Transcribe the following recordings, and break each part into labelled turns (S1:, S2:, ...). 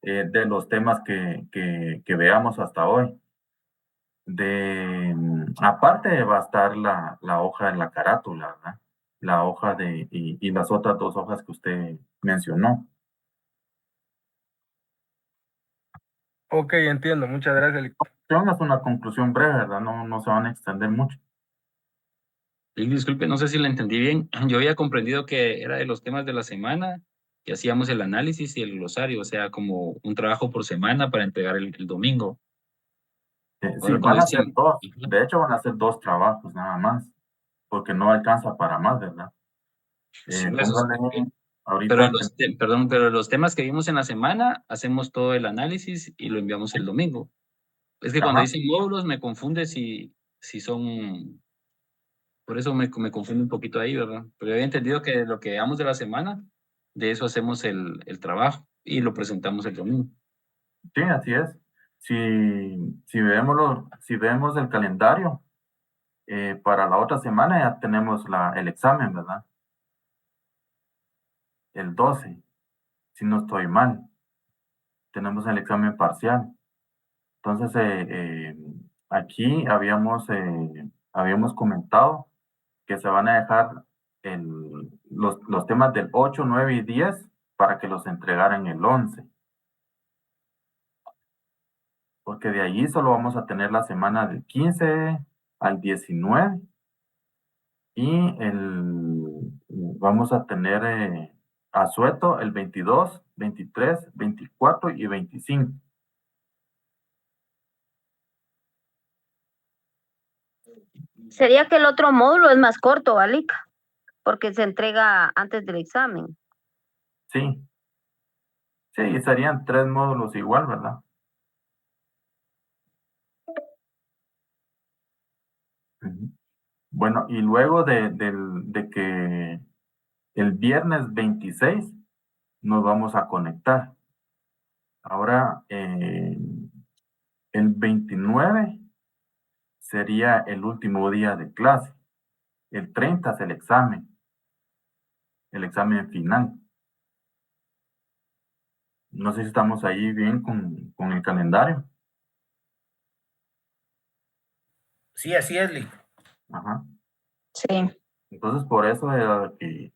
S1: de los temas que veamos hasta hoy. Aparte va a estar la hoja en la carátula, ¿verdad? La hoja y las otras dos hojas que usted mencionó.
S2: Ok, entiendo. Muchas gracias, Lick.
S1: Es una conclusión breve, ¿verdad? No se van a extender mucho.
S3: Y disculpe, no sé si la entendí bien. Yo había comprendido que era de los temas de la semana, que hacíamos el análisis y el glosario, o sea, como un trabajo por semana para entregar el domingo.
S1: Sí,
S3: Ahora, cuando
S1: van a ser
S3: dicen,
S1: dos. De hecho, van a ser dos trabajos nada más, porque no alcanza para más, ¿verdad?
S3: sí, eso
S1: Póngale
S3: sí.
S1: ahorita.
S3: Perdón, pero los temas que vimos en la semana, hacemos todo el análisis y lo enviamos el domingo. Es que cuando
S1: Ajá.
S3: dicen módulos me confunde si son, por eso me confunde un poquito ahí, ¿verdad? Pero había entendido que lo que veamos de la semana, de eso hacemos el trabajo y lo presentamos el domingo.
S1: Sí, así es. Si vemos el calendario, para la otra semana ya tenemos el examen, ¿verdad? El 12, si no estoy mal. Tenemos el examen parcial. Entonces, aquí habíamos comentado que se van a dejar los temas del 8, 9 y 10 para que los entregaran el 11, porque de allí solo vamos a tener la semana del 15 al 19 y vamos a tener asueto el 22, 23, 24 y 25.
S4: Sería que el otro módulo es más corto, Alica, porque se entrega antes del examen.
S1: Sí, sí, serían 3 módulos igual, ¿verdad? Ujú. Bueno, y luego de que el viernes 26 nos vamos a conectar. Ahora, el 29 sería el último día de clase. El 30 es el examen final. No sé si estamos ahí bien con el calendario.
S2: Sí, así es, Lick.
S1: Ajá.
S4: Sí.
S1: Entonces, por eso era que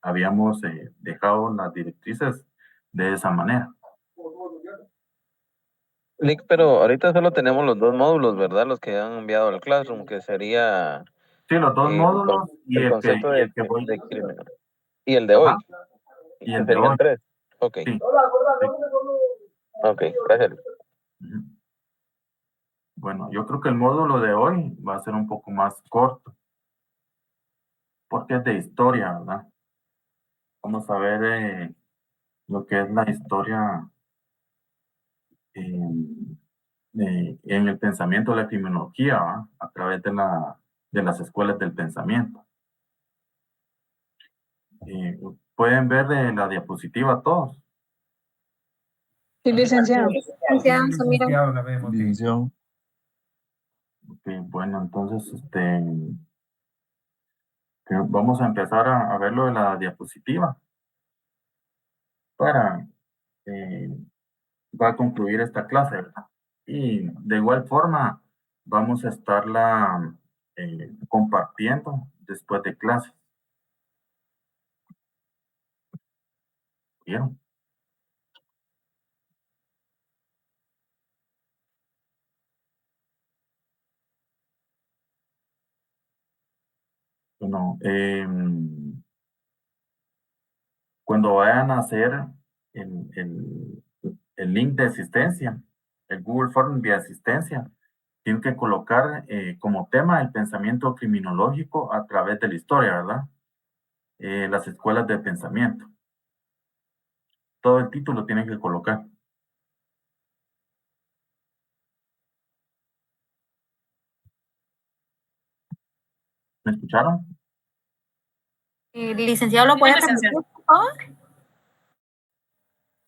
S1: habíamos dejado las directrices de esa manera.
S5: Lick, pero ahorita solo tenemos los dos módulos, ¿verdad? Los que han enviado al Classroom, que sería
S1: Sí, los dos módulos y
S5: el concepto
S1: y el que voy.
S5: de crimen. Y el de
S1: Ajá.
S5: hoy,
S1: Y
S5: que
S1: el de hoy.
S5: serían 3. Ok,
S1: Sí.
S5: ok, gracias.
S1: Ujú. Bueno, yo creo que el módulo de hoy va a ser un poco más corto, porque es de historia, ¿verdad? Vamos a ver lo que es la historia en, en el pensamiento de la criminología, ¿verdad? A través de las escuelas del pensamiento. Pueden ver la diapositiva todos.
S6: Sí, licenciado.
S2: Licenciado, la vemos.
S7: Licenciado.
S1: Ok, bueno, entonces vamos a empezar a ver lo de la diapositiva para va a concluir esta clase, ¿verdad? Y de igual forma vamos a estarla compartiendo después de clase. ¿Vieron? Bueno, cuando vayan a hacer el, el, el link de asistencia, el Google Form de asistencia, tienen que colocar como tema el pensamiento criminológico a través de la historia, ¿verdad? Las escuelas de pensamiento. Todo el título tienen que colocar. ¿Me escucharon?
S6: Licenciado, ¿lo puede repetir, por favor?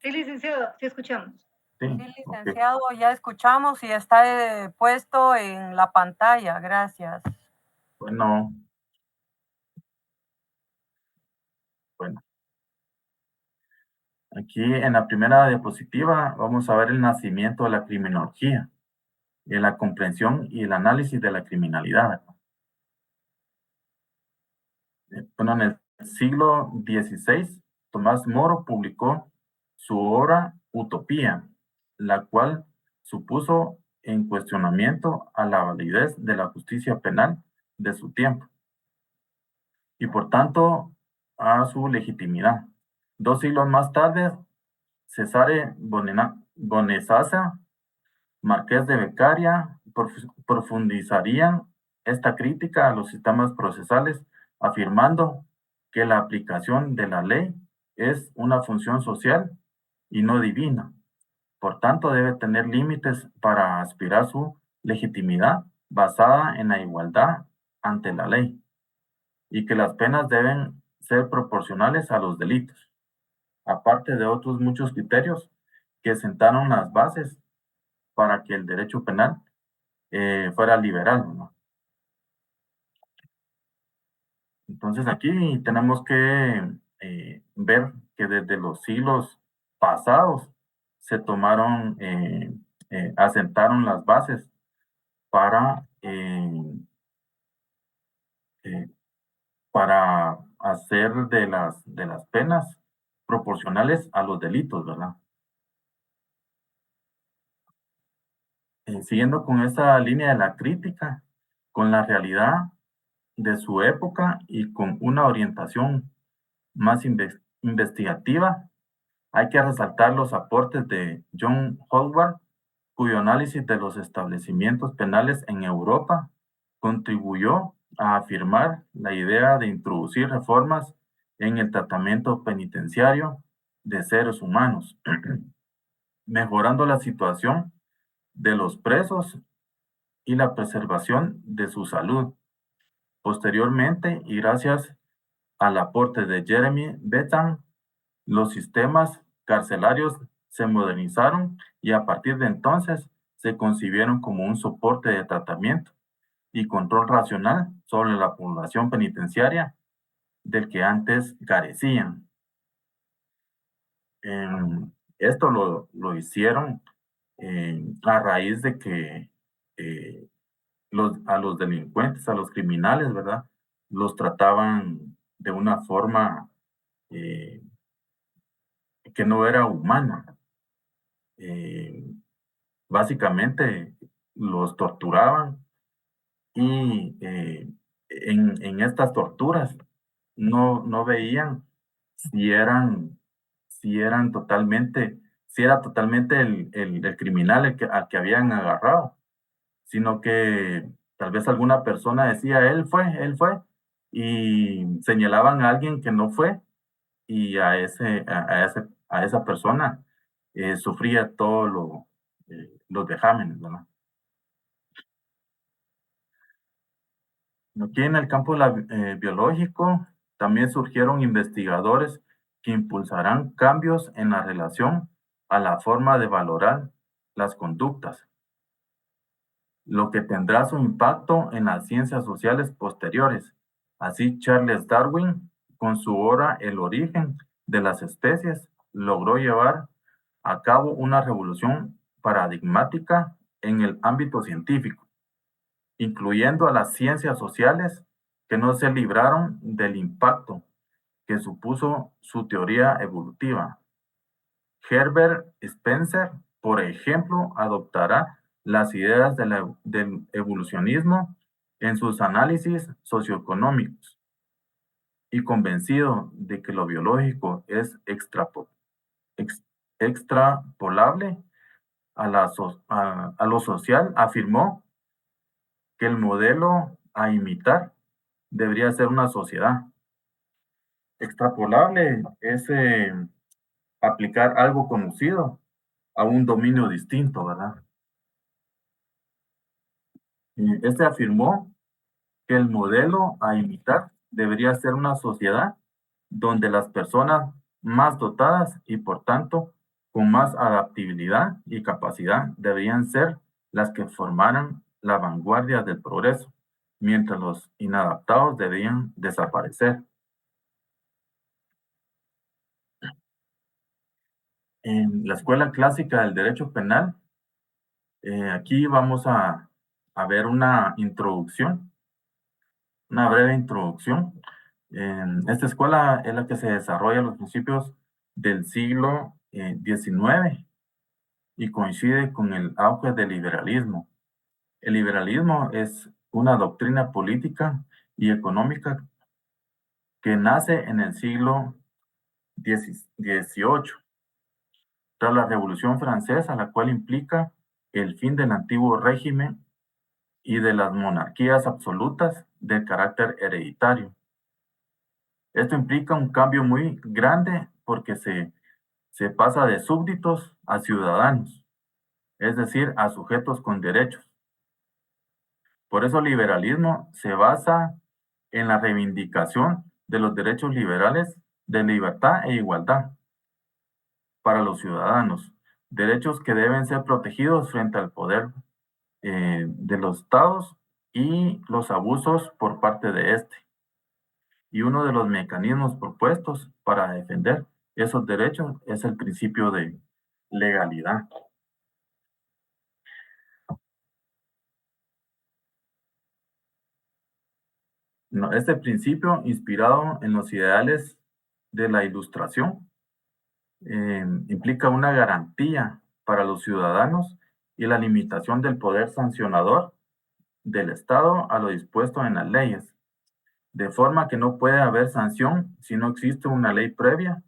S8: Sí, licenciado, sí escuchamos.
S1: Sí,
S9: Sí,
S1: ok.
S9: licenciado, ya escuchamos y está puesto en la pantalla. Gracias.
S1: Bueno, bueno. Aquí en la primera diapositiva vamos a ver el nacimiento de la criminología, y la comprensión y el análisis de la criminalidad. Bueno, en el siglo XVI, Tomás Moro publicó su obra Utopía, la cual supuso en cuestionamiento a la validez de la justicia penal de su tiempo y por tanto a su legitimidad. 2 siglos más tarde, Cesare Bonezasa, Marqués de Beccaria, profundizarían esta crítica a los sistemas procesales, afirmando que la aplicación de la ley es una función social y no divina. Por tanto, debe tener límites para aspirar su legitimidad basada en la igualdad ante la ley, y que las penas deben ser proporcionales a los delitos, aparte de otros muchos criterios que sentaron las bases para que el derecho penal fuera liberal, ¿no? Entonces aquí tenemos que ver que desde los siglos pasados se tomaron, asentaron las bases para, para hacer de las penas proporcionales a los delitos, ¿verdad? Siguiendo con esa línea de la crítica, con la realidad de su época y con una orientación más investigativa, hay que resaltar los aportes de John Howard, cuyo análisis de los establecimientos penales en Europa contribuyó a afirmar la idea de introducir reformas en el tratamiento penitenciario de seres humanos, mejorando la situación de los presos y la preservación de su salud. Posteriormente, y gracias al aporte de Jeremy Bentham, los sistemas carcelarios se modernizaron y a partir de entonces se concibieron como un soporte de tratamiento y control racional sobre la población penitenciaria del que antes carecían. Esto lo hicieron a raíz de que a los delincuentes, a los criminales, ¿verdad? Los trataban de una forma que no era humana. Básicamente los torturaban y en estas torturas no veían si eran totalmente, si era totalmente el criminal al que habían agarrado, sino que tal vez alguna persona decía, él fue, y señalaban a alguien que no fue, y a esa persona sufría todos los vejámenes, ¿verdad? Aquí en el campo biológico también surgieron investigadores que impulsarán cambios en la relación a la forma de valorar las conductas, lo que tendrá su impacto en las ciencias sociales posteriores. Así, Charles Darwin, con su obra El origen de las especies, logró llevar a cabo una revolución paradigmática en el ámbito científico, incluyendo a las ciencias sociales que no se libraron del impacto que supuso su teoría evolutiva. Herbert Spencer, por ejemplo, adoptará las ideas del evolucionismo en sus análisis socioeconómicos y convencido de que lo biológico es extrapolable a lo social, afirmó que el modelo a imitar debería ser una sociedad. Extrapolable es aplicar algo conocido a un dominio distinto, ¿verdad? Este afirmó que el modelo a imitar debería ser una sociedad donde las personas más dotadas y por tanto con más adaptabilidad y capacidad deberían ser las que formaran la vanguardia del progreso, mientras los inadaptados debían desaparecer. En la Escuela Clásica del Derecho Penal, aquí vamos a ver una introducción, una breve introducción. Esta escuela es la que se desarrolla a los principios del siglo XIX y coincide con el auge del liberalismo. El liberalismo es una doctrina política y económica que nace en el siglo XVIII, tras la Revolución Francesa, la cual implica el fin del antiguo régimen y de las monarquías absolutas de carácter hereditario. Esto implica un cambio muy grande porque se pasa de súbditos a ciudadanos, es decir, a sujetos con derechos. Por eso el liberalismo se basa en la reivindicación de los derechos liberales de libertad e igualdad para los ciudadanos, derechos que deben ser protegidos frente al poder de los estados y los abusos por parte de este. Y uno de los mecanismos propuestos para defender esos derechos es el principio de legalidad. Este principio, inspirado en los ideales de la Ilustración, implica una garantía para los ciudadanos y la limitación del poder sancionador del Estado a lo dispuesto en las leyes, de forma que no puede haber sanción si no existe una ley previa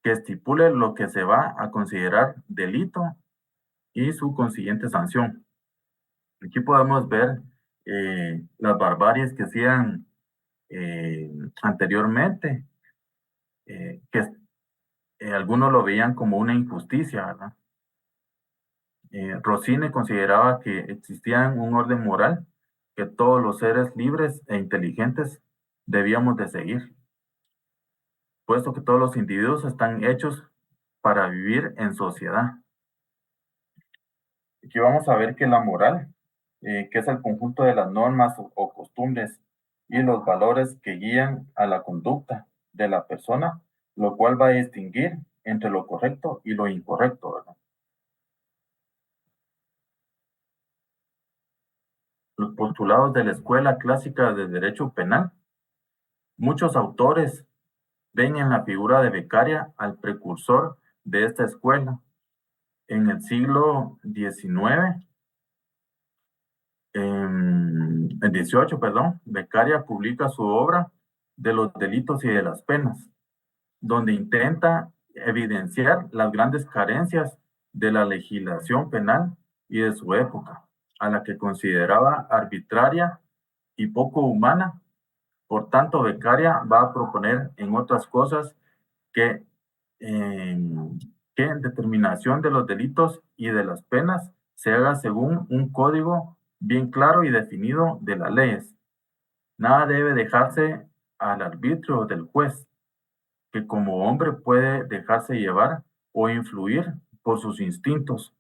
S1: que estipule lo que se va a considerar delito y su consiguiente sanción. Aquí podemos ver las barbaries que hacían anteriormente, que algunos lo veían como una injusticia, ¿verdad? Rossini consideraba que existía un orden moral que todos los seres libres e inteligentes debíamos de seguir, puesto que todos los individuos están hechos para vivir en sociedad. Aquí vamos a ver que la moral, que es el conjunto de las normas o costumbres y los valores que guían a la conducta de la persona, lo cual va a distinguir entre lo correcto y lo incorrecto, ¿verdad? Los postulados de la Escuela Clásica de Derecho Penal. Muchos autores ven en la figura de Beccaria al precursor de esta escuela. En el siglo XIX, el 18, perdón, Beccaria publica su obra de los delitos y de las penas, donde intenta evidenciar las grandes carencias de la legislación penal y de su época, a la que consideraba arbitraria y poco humana. Por tanto, Beccaria va a proponer, en otras cosas, que en determinación de los delitos y de las penas se haga según un código bien claro y definido de las leyes. Nada debe dejarse al arbitrio del juez, que como hombre puede dejarse llevar o influir por sus instintos,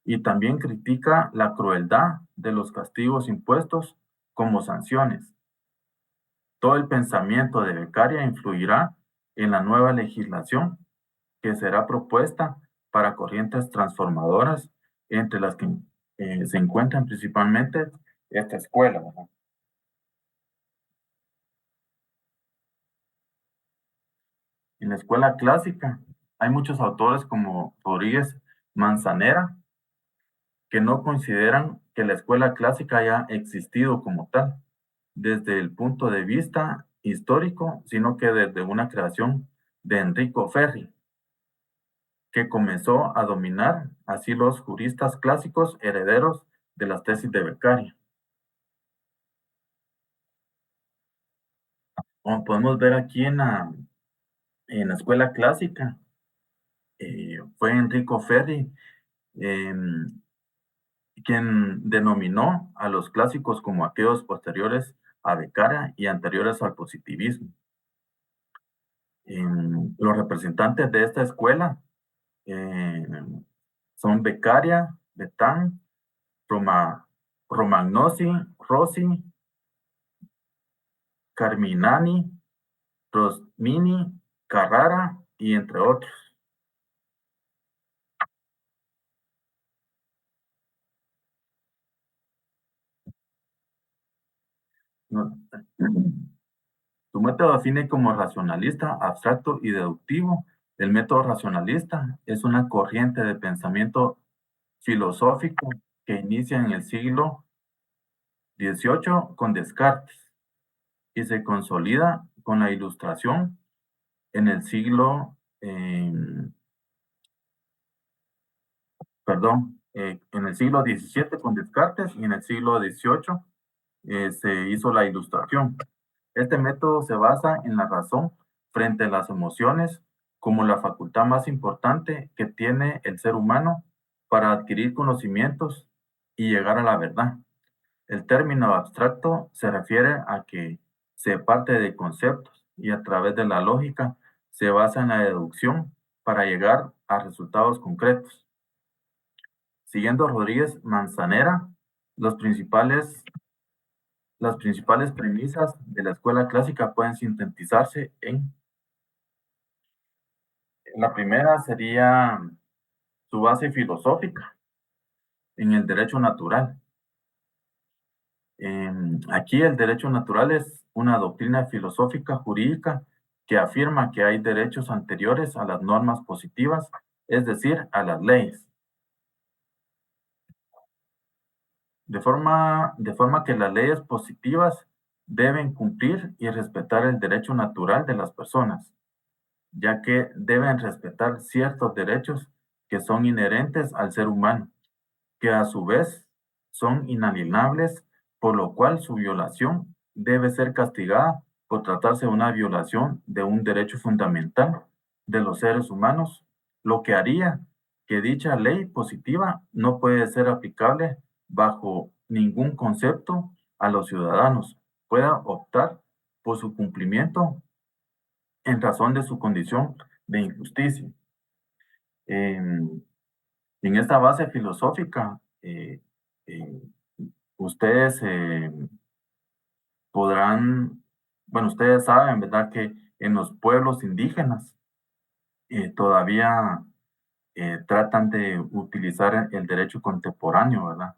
S1: y también critica la crueldad de los castigos impuestos como sanciones. Todo el pensamiento de Beccaria influirá en la nueva legislación que será propuesta para corrientes transformadoras, entre las que se encuentran principalmente esta escuela, ¿verdad? En la escuela clásica hay muchos autores como Rodríguez Manzanera que no consideran que la escuela clásica haya existido como tal desde el punto de vista histórico, sino que desde una creación de Enrico Ferri, que comenzó a dominar así los juristas clásicos herederos de las tesis de Beccaria. Como podemos ver aquí en la escuela clásica, fue Enrico Ferri quien denominó a los clásicos como aquellos posteriores a Beccaria y anteriores al positivismo. Los representantes de esta escuela son Beccaria, Betán, Romagnosi, Rossi, Carminani, Rosmini, Carrara y entre otros. No. Su método define como racionalista, abstracto y deductivo. El método racionalista es una corriente de pensamiento filosófico que inicia en el siglo XVIII con Descartes y se consolida con la Ilustración en el siglo, en el siglo XVII con Descartes y en el siglo XVIII se hizo la Ilustración. Este método se basa en la razón frente a las emociones como la facultad más importante que tiene el ser humano para adquirir conocimientos y llegar a la verdad. El término abstracto se refiere a que se parte de conceptos y a través de la lógica se basa en la deducción para llegar a resultados concretos. Siguiendo Rodríguez Manzanera, las principales premisas de la escuela clásica pueden sintetizarse en: la primera sería su base filosófica en el derecho natural. Aquí el derecho natural es una doctrina filosófica jurídica que afirma que hay derechos anteriores a las normas positivas, es decir, a las leyes. De forma que las leyes positivas deben cumplir y respetar el derecho natural de las personas, ya que deben respetar ciertos derechos que son inherentes al ser humano, que a su vez son inalienables, por lo cual su violación debe ser castigada por tratarse de una violación de un derecho fundamental de los seres humanos, lo que haría que dicha ley positiva no puede ser aplicable bajo ningún concepto a los ciudadanos, pueda optar por su cumplimiento en razón de su condición de injusticia. En esta base filosófica, ustedes podrán, bueno, ustedes saben, ¿verdad?, que en los pueblos indígenas todavía tratan de utilizar el derecho contemporáneo, ¿verdad?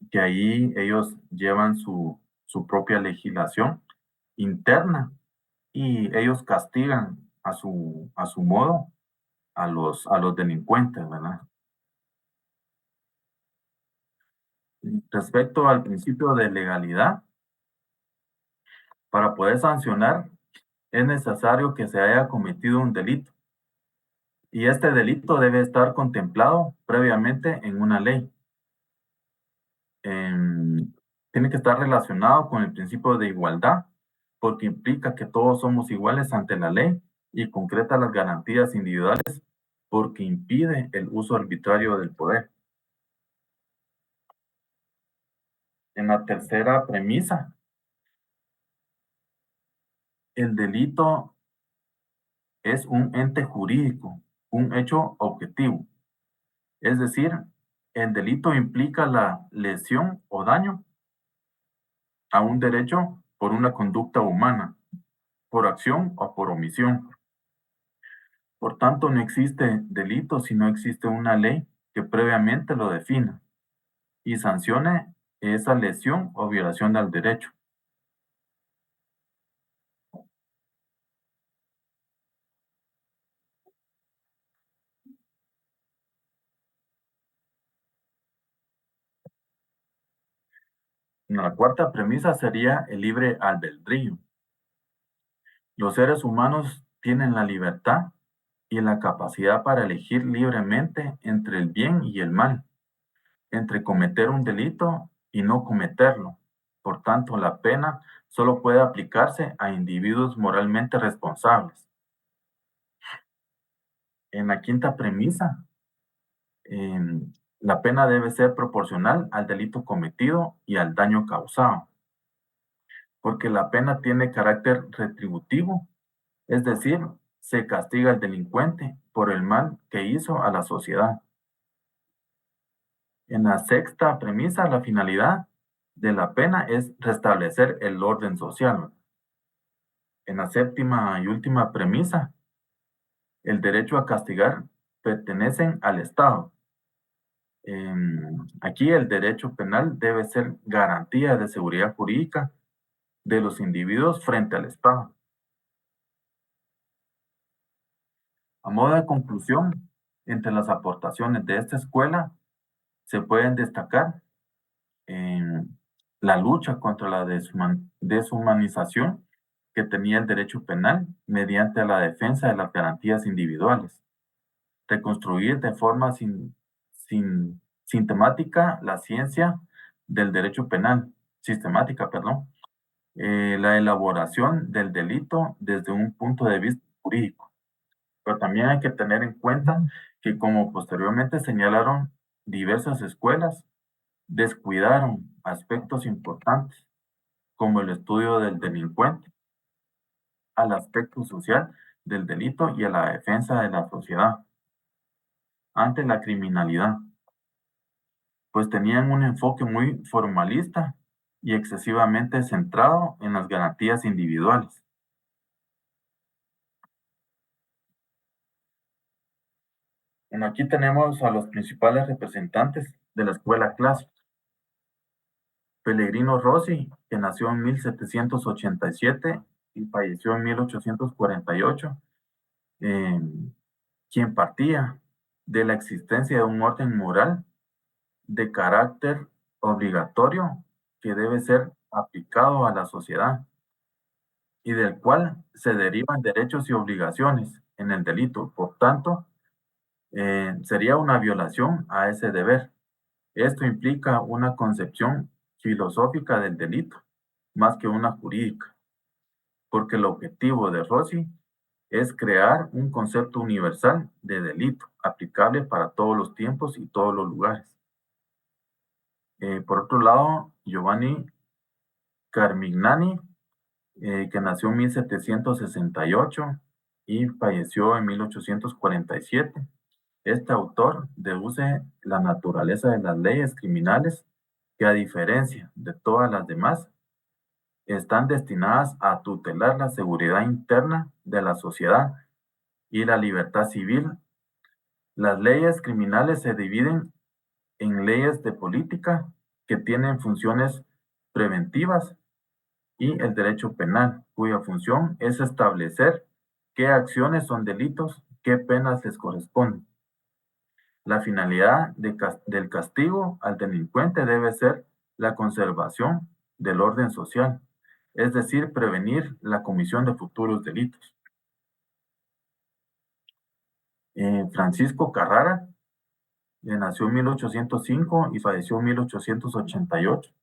S1: Que ahí ellos llevan su propia legislación interna y ellos castigan a su modo a los delincuentes, ¿verdad? Respecto al principio de legalidad, para poder sancionar es necesario que se haya cometido un delito y este delito debe estar contemplado previamente en una ley. Tiene que estar relacionado con el principio de igualdad porque implica que todos somos iguales ante la ley y concreta las garantías individuales porque impide el uso arbitrario del poder. En la tercera premisa, el delito es un ente jurídico, un hecho objetivo. Es decir, el delito implica la lesión o daño a un derecho por una conducta humana, por acción o por omisión. Por tanto, no existe delito si no existe una ley que previamente lo defina y sancione esa lesión o violación del derecho. La cuarta premisa sería el libre albedrío. Los seres humanos tienen la libertad y la capacidad para elegir libremente entre el bien y el mal, entre cometer un delito y no cometerlo. Por tanto, la pena solo puede aplicarse a individuos moralmente responsables. En la quinta premisa, la pena debe ser proporcional al delito cometido y al daño causado, porque la pena tiene carácter retributivo, es decir, se castiga al delincuente por el mal que hizo a la sociedad. En la sexta premisa, la finalidad de la pena es restablecer el orden social. En la séptima y última premisa, el derecho a castigar pertenecen al Estado. Aquí el derecho penal debe ser garantía de seguridad jurídica de los individuos frente al Estado. A modo de conclusión, entre las aportaciones de esta escuela se pueden destacar la lucha contra la deshumanización que tenía el derecho penal mediante la defensa de las garantías individuales, reconstruir de forma sistemática la ciencia del derecho penal, la elaboración del delito desde un punto de vista jurídico. Pero también hay que tener en cuenta que, como posteriormente señalaron diversas escuelas, descuidaron aspectos importantes como el estudio del delincuente, al aspecto social del delito y a la defensa de la sociedad ante la criminalidad, pues tenían un enfoque muy formalista y excesivamente centrado en las garantías individuales. Bueno, aquí tenemos a los principales representantes de la escuela clásica. Pellegrino Rossi, que nació en 1787 y falleció en 1848, quien partía de la existencia de un orden moral de carácter obligatorio que debe ser aplicado a la sociedad y del cual se derivan derechos y obligaciones en el delito. Por tanto, sería una violación a ese deber. Esto implica una concepción filosófica del delito, más que una jurídica, porque el objetivo de Rossi es crear un concepto universal de delito, aplicable para todos los tiempos y todos los lugares. Por otro lado, Giovanni Carmignani, que nació en 1768 y falleció en 1847. Este autor deduce la naturaleza de las leyes criminales que, a diferencia de todas las demás, están destinadas a tutelar la seguridad interna de la sociedad y la libertad civil. Las leyes criminales se dividen en leyes de política, que tienen funciones preventivas, y el derecho penal, cuya función es establecer qué acciones son delitos, qué penas les corresponden. La finalidad del castigo al delincuente debe ser la conservación del orden social, es decir, prevenir la comisión de futuros delitos. Francisco Carrara, nació en 1805 y falleció en 1888,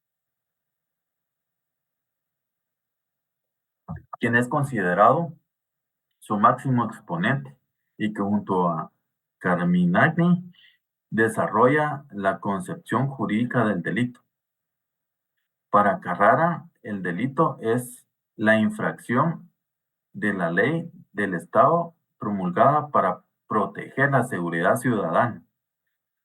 S1: quien es considerado su máximo exponente y que, junto a Carmignani, desarrolla la concepción jurídica del delito. Para Carrara, el delito es la infracción de la ley del Estado promulgada para proteger la seguridad ciudadana,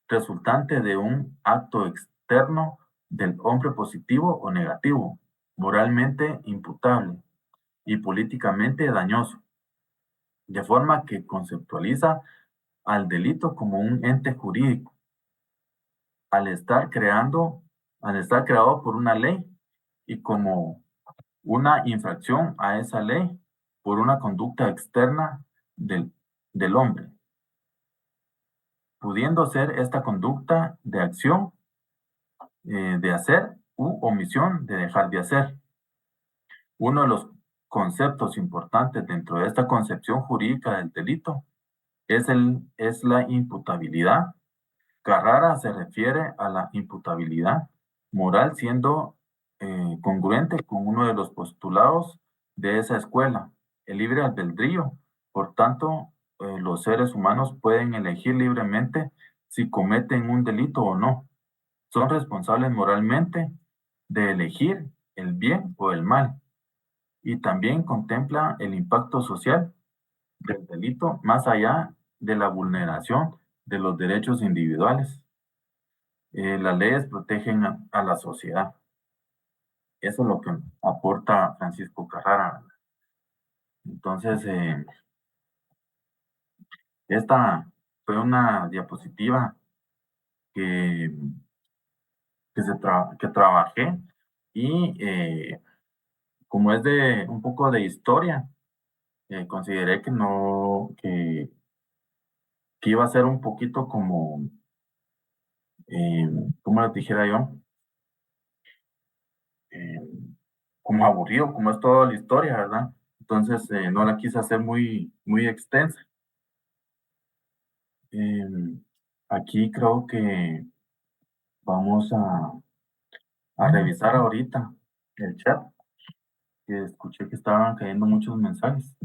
S1: resultante de un acto externo del hombre positivo o negativo, moralmente imputable y políticamente dañoso, de forma que conceptualiza al delito como un ente jurídico, al estar creado por una ley, y como una infracción a esa ley por una conducta externa del hombre, pudiendo ser esta conducta de acción, de hacer, u omisión de dejar de hacer. Uno de los conceptos importantes dentro de esta concepción jurídica del delito es la imputabilidad. Carrara se refiere a la imputabilidad moral siendo congruente con uno de los postulados de esa escuela, el libre albedrío. Por tanto, los seres humanos pueden elegir libremente si cometen un delito o no. Son responsables moralmente de elegir el bien o el mal. Y también contempla el impacto social del delito más allá de la vulneración de los derechos individuales. Las leyes protegen a la sociedad. Eso es lo que aporta Francisco Carrara. Entonces, esta fue una diapositiva que, que trabajé y como es de un poco de historia, consideré que no, que iba a ser un poquito como, ¿cómo les dijera yo? Eh, como aburrido, como es toda la historia, ¿verdad? Entonces no la quise hacer muy extensa. Aquí creo que vamos a revisar ahorita el chat, que escuché que estaban cayendo muchos mensajes.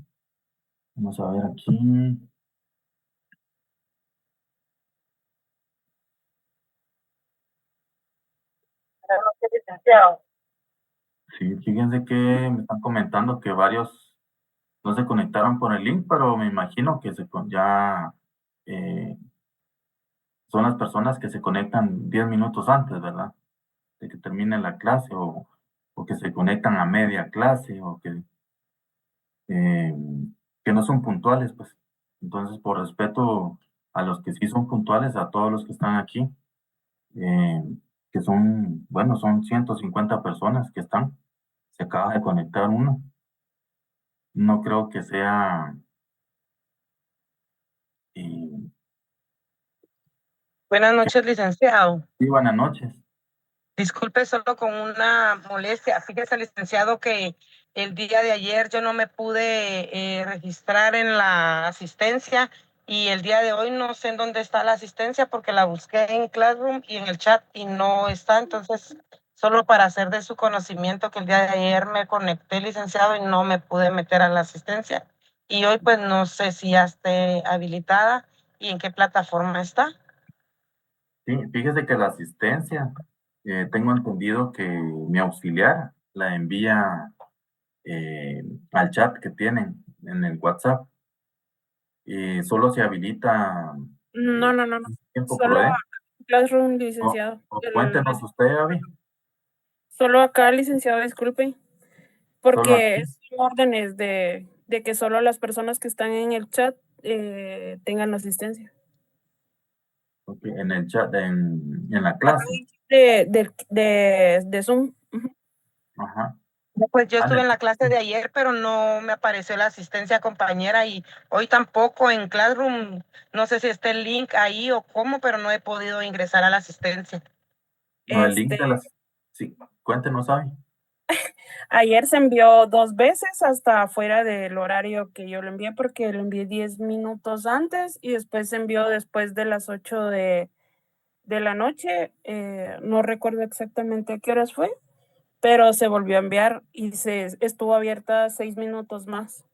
S1: Vamos a ver aquí. Sí, fíjense que me están comentando que varios no se conectaron por el link, pero me imagino que ya eh, son las personas que se conectan 10 minutos antes, ¿verdad? De que termine la clase o que se conectan a media clase o eh, que no son puntuales, pues. Entonces, por respeto a los que sí son puntuales, a todos los que están aquí, eh, que son, bueno, son 150 personas que están, se acaba de conectar uno. No creo que sea... eh,
S9: Buenas noches, licenciado.
S1: sí, buenas noches.
S9: Disculpe solo con una molestia. Fíjese, licenciado, que el día de ayer yo no me pude registrar en la asistencia y el día de hoy no sé en dónde está la asistencia porque la busqué en Classroom y en el chat y no está. Entonces, solo para hacer de su conocimiento que el día de ayer me conecté, licenciado, y no me pude meter a la asistencia. Y hoy pues no sé si ya esté habilitada y en qué plataforma está.
S1: Sí, fíjese que la asistencia, tengo entendido que mi auxiliar la envía al chat que tienen en el WhatsApp y solo se habilita
S7: No, no, no, no.
S1: tiempo
S7: Solo
S1: prudente.
S7: Classroom,
S1: O,
S7: licenciado.
S1: o cuéntenos usted, Abby.
S7: Solo acá, licenciado, disculpe,
S1: Solo
S7: porque
S1: aquí.
S7: son órdenes de que solo las personas que están en el chat tengan la asistencia.
S1: Ok, en el chat, en la clase.
S7: De Zoom. Ujú.
S1: Ajá.
S9: Pues yo
S1: Ah, en
S9: estuve
S1: el
S9: en la
S1: chat.
S9: clase de ayer, pero no me apareció la asistencia compañera y hoy tampoco en Classroom. No sé si está el link ahí o cómo, pero no he podido ingresar a la asistencia.
S1: No, el link de las... Sí, cuéntenos, Abby.
S7: Ayer se envió 2 veces hasta fuera del horario que yo lo envié, porque lo envié 10 minutos antes y después se envió después de las 8 de la noche. No recuerdo exactamente a qué horas fue, pero se volvió a enviar y se estuvo abierta 6 minutos más.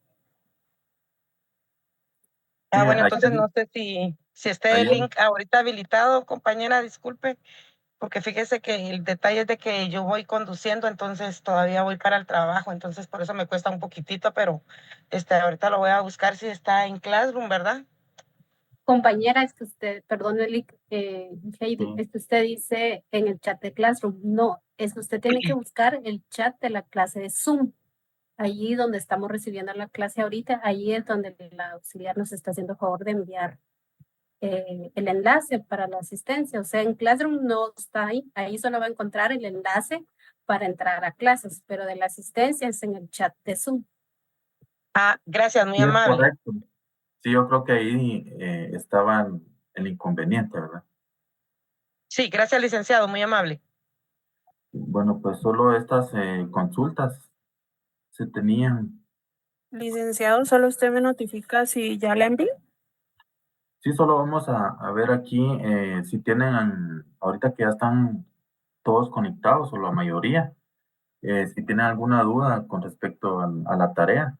S9: Ah, bueno, entonces
S1: Ayer,
S9: no sé si esté el
S1: ayer,
S9: link ahorita habilitado, compañera, disculpe, porque fíjese que el detalle es de que yo voy conduciendo, entonces todavía voy para el trabajo, entonces por eso me cuesta un poquitito, pero ahorita lo voy a buscar si está en Classroom, ¿verdad?
S10: Compañera, es que usted, perdón, Heidi,
S1: sí.
S10: es que usted dice en el chat de Classroom. No, es que usted tiene que buscar el chat de la clase de Zoom. Allí donde estamos recibiendo la clase ahorita, ahí es donde la auxiliar nos está haciendo favor de enviar el enlace para la asistencia. O sea, en Classroom no está ahí, ahí solo va a encontrar el enlace para entrar a clases, pero de la asistencia es en el chat de Zoom.
S9: Ah, gracias, muy
S1: Sí, es
S9: amable.
S1: correcto. Sí, yo creo que ahí estaba el inconveniente, ¿verdad?
S9: Sí, gracias, licenciado, muy amable.
S1: Bueno, pues solo estas consultas se tenían.
S7: Licenciado, solo usted me notifica si ya la envió.
S1: Sí, solo vamos a ver aquí si tienen, ahorita que ya están todos conectados o la mayoría, si tienen alguna duda con respecto a la tarea.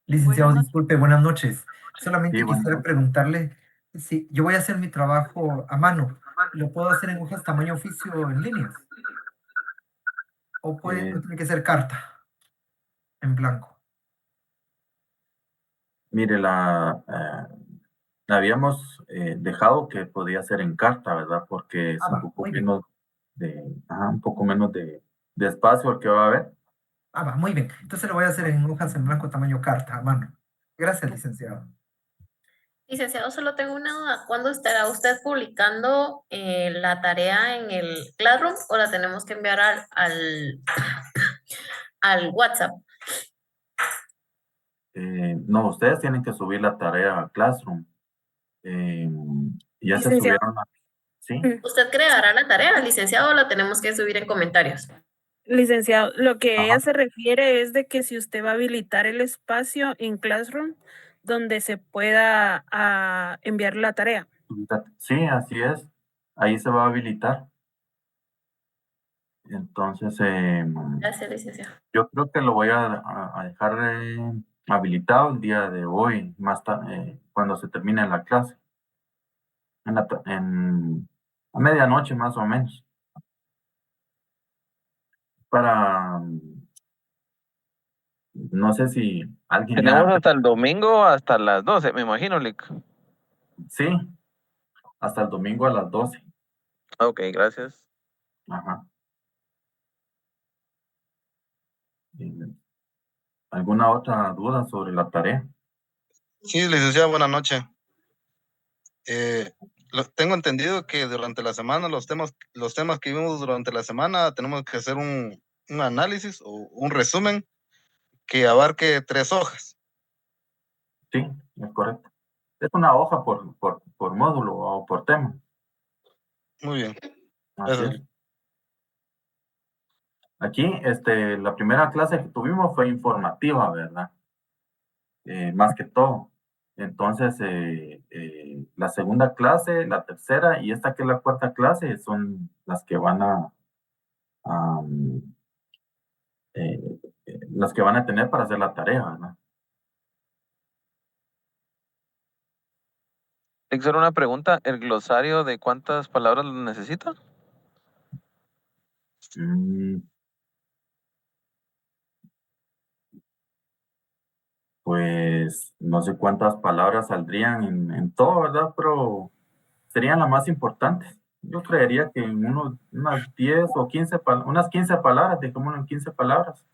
S11: Licenciado, disculpe, buenas noches.
S1: Sí,
S11: Solamente
S1: bueno,
S11: quisiera preguntarle si yo voy a hacer mi trabajo a mano, ¿lo puedo hacer en hojas tamaño oficio en línea? ¿O tiene que ser carta en blanco?
S1: mire, la habíamos dejado que podía ser en carta, ¿verdad? Porque es un poco
S11: Muy bien.
S1: menos un poco menos de espacio el que va a haber.
S11: Va, muy bien. Entonces lo voy a hacer en hojas en blanco tamaño carta, a mano. Gracias, licenciado.
S10: Licenciado, solo tengo una duda. ¿Cuándo estará usted publicando la tarea en el Classroom o la tenemos que enviar al WhatsApp?
S1: No, ustedes tienen que subir la tarea a Classroom. Ya se
S7: Licenciado.
S1: subieron, ¿sí?
S10: ¿Usted creará la tarea, licenciado, o la tenemos que subir en comentarios?
S7: Licenciado, lo que ella
S1: Ajá.
S7: se refiere es de que si usted va a habilitar el espacio en Classroom donde se pueda enviar la tarea.
S1: Sí, así es. Ahí se va a habilitar. Entonces,
S10: Gracias, licenciado.
S1: yo creo que lo voy a dejar habilitado el día de hoy, más tarde, cuando se termine la clase. A medianoche más o menos. Para, no sé si alguien
S5: Tenemos
S1: ya,
S5: hasta el domingo, hasta las 12, me imagino, Lick.
S1: sí, hasta el domingo a las 12.
S5: Ok, gracias.
S1: Ajá. ¿Alguna otra duda sobre la tarea?
S12: Sí, licenciado, buenas noches. Tengo entendido que durante la semana los temas que vimos durante la semana tenemos que hacer un análisis o un resumen que abarque 3 hojas.
S1: Sí, es correcto. Es una hoja por módulo o por tema.
S12: Muy bien.
S1: Así
S12: Eso.
S1: es. Aquí, la primera clase que tuvimos fue informativa, ¿verdad? Más que todo. Entonces, la segunda clase, la tercera y esta que es la cuarta clase son las que van las que van a tener para hacer la tarea, ¿verdad?
S5: Lick, solo una pregunta, ¿el glosario de cuántas palabras lo necesita?
S1: Mm, Pues no sé cuántas palabras saldrían en todo, ¿verdad? Pero serían las más importantes. Yo creería que en unas 10 o 15, unas 15 palabras, dejémoslo en 15 palabras.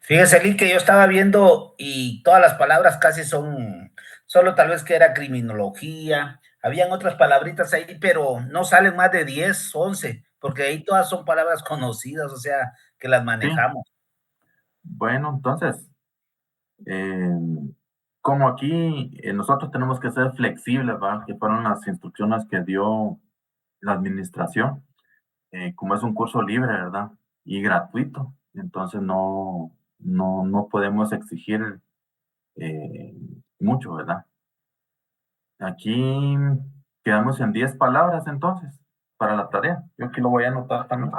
S13: Fíjese, Lee, que yo estaba viendo y todas las palabras casi son, solo tal vez que era criminología, habían otras palabritas ahí, pero no salen más de 10, 11, porque ahí todas son palabras conocidas, o sea, que las
S1: Sí,
S13: manejamos.
S1: bueno, entonces, como aquí nosotros tenemos que ser flexibles, ¿verdad? Que fueron las instrucciones que dio la administración, como es un curso libre, ¿verdad? Y gratuito, entonces no podemos exigir eh, mucho, ¿verdad? Aquí quedamos en 10 palabras entonces para la tarea. Yo aquí lo voy a anotar también,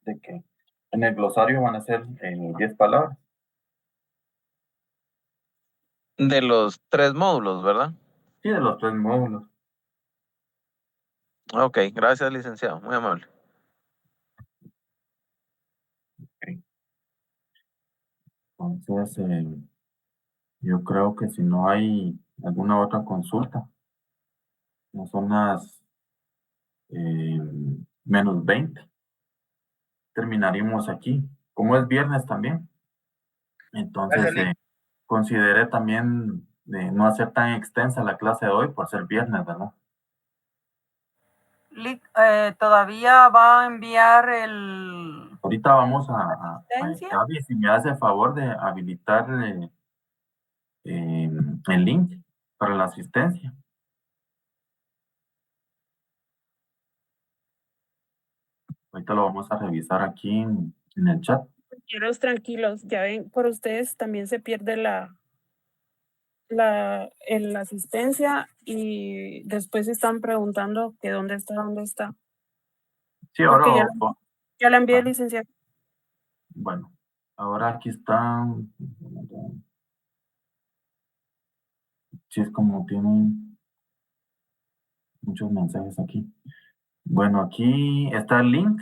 S1: de que en el glosario van a ser 10 palabras.
S5: De los 3 módulos, ¿verdad?
S1: Sí, de los 3 módulos.
S5: Ok, gracias, licenciado, muy amable.
S1: Ok. Entonces, yo creo que si no hay alguna otra consulta, no son las -20, terminaríamos aquí. Como es viernes también, entonces
S13: Gracias, Lee.
S1: consideré también de no hacer tan extensa la clase de hoy por ser viernes, ¿verdad?
S6: ¿Todavía va a enviar el
S1: Ahorita vamos a
S6: asistencia?
S1: Gaby, si me hace el favor de habilitar el link para la asistencia. Ahorita lo vamos a revisar aquí en el chat.
S7: Quiero tranquilos, ya ven, por ustedes también se pierde la asistencia y después están preguntando que dónde está.
S1: Sí,
S7: Porque
S1: ahora,
S7: ya la envié, licenciado.
S1: bueno, ahora aquí está. Sí, es como tienen muchos mensajes aquí. Bueno, aquí está el link.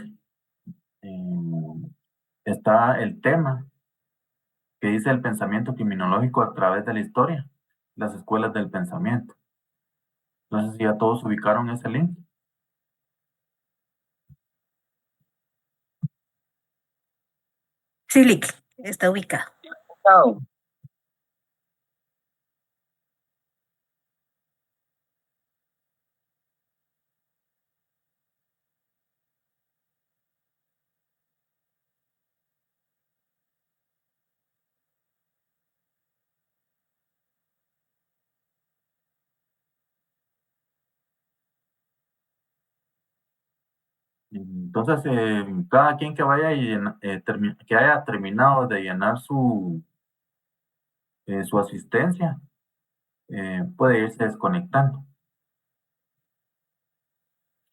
S1: Está el tema que dice el pensamiento criminológico a través de la historia, las escuelas del pensamiento. Entonces, ya todos ubicaron ese link.
S10: Sí, Lick, está ubicado.
S1: Entonces, cada quien que vaya y que haya terminado de llenar su asistencia, puede irse desconectando.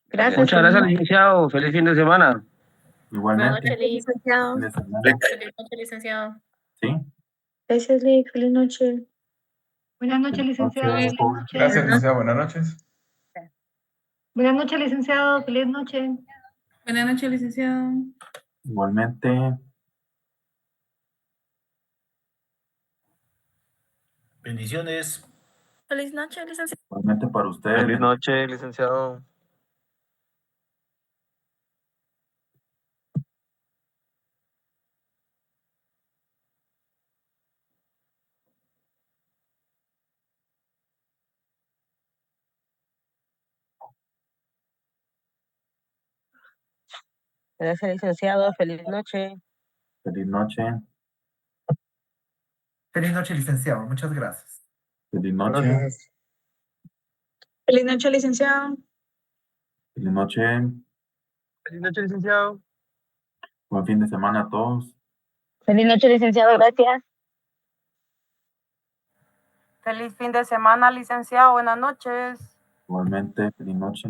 S4: Gracias.
S3: Muchas gracias,
S4: Feliz
S3: licenciado. Feliz fin de semana.
S1: Igualmente.
S4: licenciado.
S1: Fin de semana.
S10: Feliz noche, licenciado.
S1: Sí.
S4: Gracias, Lick. Feliz noche.
S8: Buenas noches,
S1: Feliz noche,
S8: licenciado. Feliz
S1: joven.
S8: noche.
S2: Gracias, licenciado. Buenas noches.
S8: Buenas noches, licenciado. Feliz noche.
S7: Buenas noches, licenciado.
S1: Igualmente.
S13: Bendiciones.
S7: Feliz noche, licenciado.
S1: Igualmente para ustedes.
S5: Feliz noche, licenciado.
S9: Gracias, licenciado. Feliz noche.
S1: Feliz noche.
S11: Feliz noche, licenciado. Muchas gracias.
S1: Feliz noche.
S3: Gracias.
S7: Feliz noche, licenciado.
S1: Feliz noche.
S2: Feliz noche, licenciado.
S1: Buen fin de semana a todos.
S4: Feliz noche, licenciado. Gracias.
S6: Feliz fin de semana, licenciado. Buenas noches.
S1: Igualmente, feliz noche.